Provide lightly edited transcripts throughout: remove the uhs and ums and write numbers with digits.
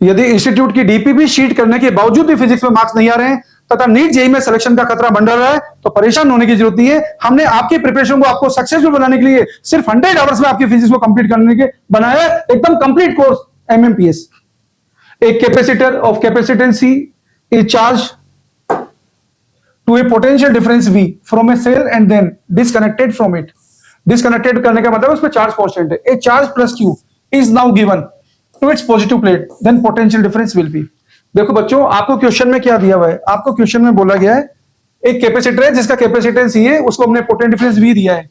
यदि इंस्टीट्यूट की DPP sheet करने के बावजूद भी फिजिक्स में मार्क्स नहीं आ रहे हैं तथा नीट जेईई में सिलेक्शन का खतरा मंडरा रहा है तो परेशान होने की जरूरत नहीं है। हमने आपकी प्रिपरेशन को आपको सक्सेसफुल बनाने के लिए सिर्फ 100 आवर्स में आपकी फिजिक्स को कंप्लीट करने के बनाया है एकदम कंप्लीट कोर्स एमएमपीएस। एक capacitor of capacitance is charge to a potential difference V from a cell and then disconnected from it. Disconnected करने का मतलब उसमें चार्ज कांस्टेंट है। A charge plus Q is now given to its positive plate then potential difference will be. देखो बच्चों, आपको question में क्या दिया हुआ है? आपको क्वेश्चन में बोला गया है एक कैपेसिटर है जिसका कैपेसिटेंस ये है, उसको हमने पोटेंशियल डिफरेंस V दिया है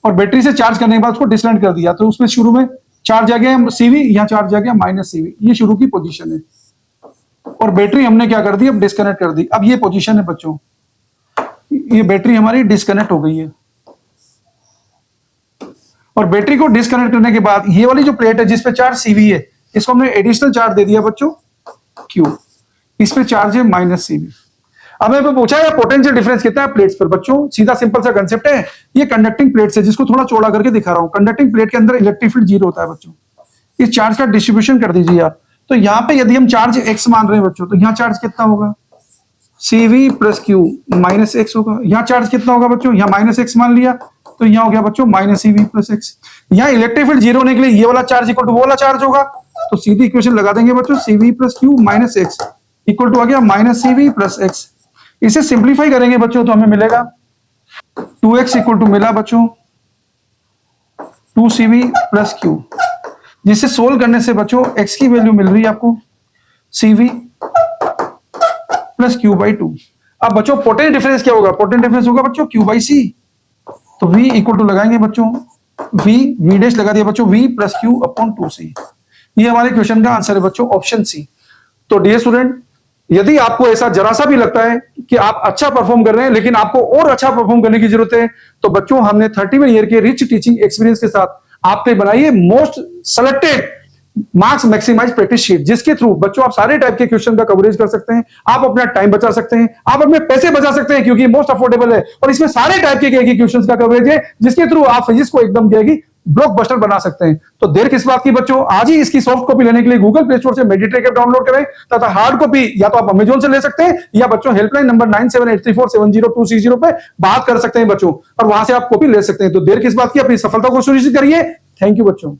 और बैटरी से चार्ज करने के बाद उसको डिस्कनेक्ट कर दिया, तो उसमें शुरू में चार्ज आ गया CV, यहां चार्ज आ गया -CV, ये शुरू की पोजीशन है और बैटरी हमने क्या कर दी, अब डिस्कनेक्ट कर दी। अब ये पोजीशन है बच्चों, ये बैटरी हमारी डिस्कनेक्ट हो गई है और बैटरी को डिस्कनेक्ट करने के बाद ये वाली जो प्लेट है जिस पे चार्ज CV है, इसको हमने एडिशनल चार्ज दे दिया बच्चों Q, इस पे चार्ज है -CV। अब हमें पूछा है पोटेंशियल डिफरेंस कितना है प्लेट्स पर। बच्चों सीधा सिंपल सा कंसेप्ट है, ये कंडक्टिंग प्लेट्स है जिसको थोड़ा चौड़ा करके दिखा रहा हूं। कंडक्टिंग प्लेट के अंदर इलेक्ट्रिक फील्ड 0 होता है बच्चों। इस चार्ज का डिस्ट्रीब्यूशन कर दीजिए आप, तो यहाँ पे यदि हम चार्ज x मान रहे हैं बच्चों, तो यहाँ चार्ज कितना होगा CV प्लस Q -x होगा। यहाँ चार्ज कितना होगा बच्चों, यहाँ -x मान लिया तो यहाँ हो गया बच्चों -CV प्लस x। यहाँ इलेक्ट्रिक फील्ड 0 होने के लिए ये वाला चार्ज इक्वल टू वो वाला चार्ज होगा, तो सीधी इक्वेशन लगा देंगे बच्चों, CV plus Q -x equal to आ गया -CV प्लस x। इसे सिंप्लीफाई करेंगे बच्चों तो हमें मिलेगा 2x इक्वल टू मिला बच्चों 2CV प्लस Q, जिसे सोल्व करने से बच्चों x की वैल्यू मिल रही है आपको CV प्लस Q बाई 2। अब बच्चों पोटेंशियल डिफरेंस क्या होगा, पोटेंशियल डिफरेंस होगा बच्चों Q बाई C, तो V इक्वल टू लगाएंगे बच्चों V डैश लगा दिया बच्चों V plus Q upon 2C। ये हमारे क्वेश्चन का आंसर है बच्चों ऑप्शन C। तो डियर स्टूडेंट, यदि आपको ऐसा जरा सा भी लगता है कि आप अच्छा परफॉर्म कर रहे हैं लेकिन आपको और अच्छा परफॉर्म करने की जरूरत है, तो बच्चों हमने 31 ईयर के रिच टीचिंग एक्सपीरियंस के साथ आपके बनाई है most selected marks maximise practice sheet, जिसके थ्रू बच्चों आप सारे टाइप के क्वेश्चन का कवरेज कर सकते हैं, आप अपना टाइम बचा सकते हैं, आप अपने पैसे बचा सकते हैं क्योंकि मोस्ट अफोर्डेबल है और इसमें सारे टाइप के क्वेश्चन का कवरेज है, जिसके थ्रू आप फिजिक्स को एकदम ब्लॉकबस्टर बना सकते हैं। तो देर किस बात की बच्चों, आज ही इसकी सॉफ्ट कॉपी लेने के लिए गूगल प्ले स्टोर से मेडिटेक ऐप डाउनलोड करें तथा हार्ड कॉपी या तो आप अमेजोन से ले सकते हैं या बच्चों हेल्पलाइन नंबर 9783470260 पे बात कर सकते हैं बच्चों, और वहां से आप कॉपी ले सकते हैं। तो देर किस बात की, अपनी सफलता को सुनिश्चित करिए। थैंक यू बच्चों।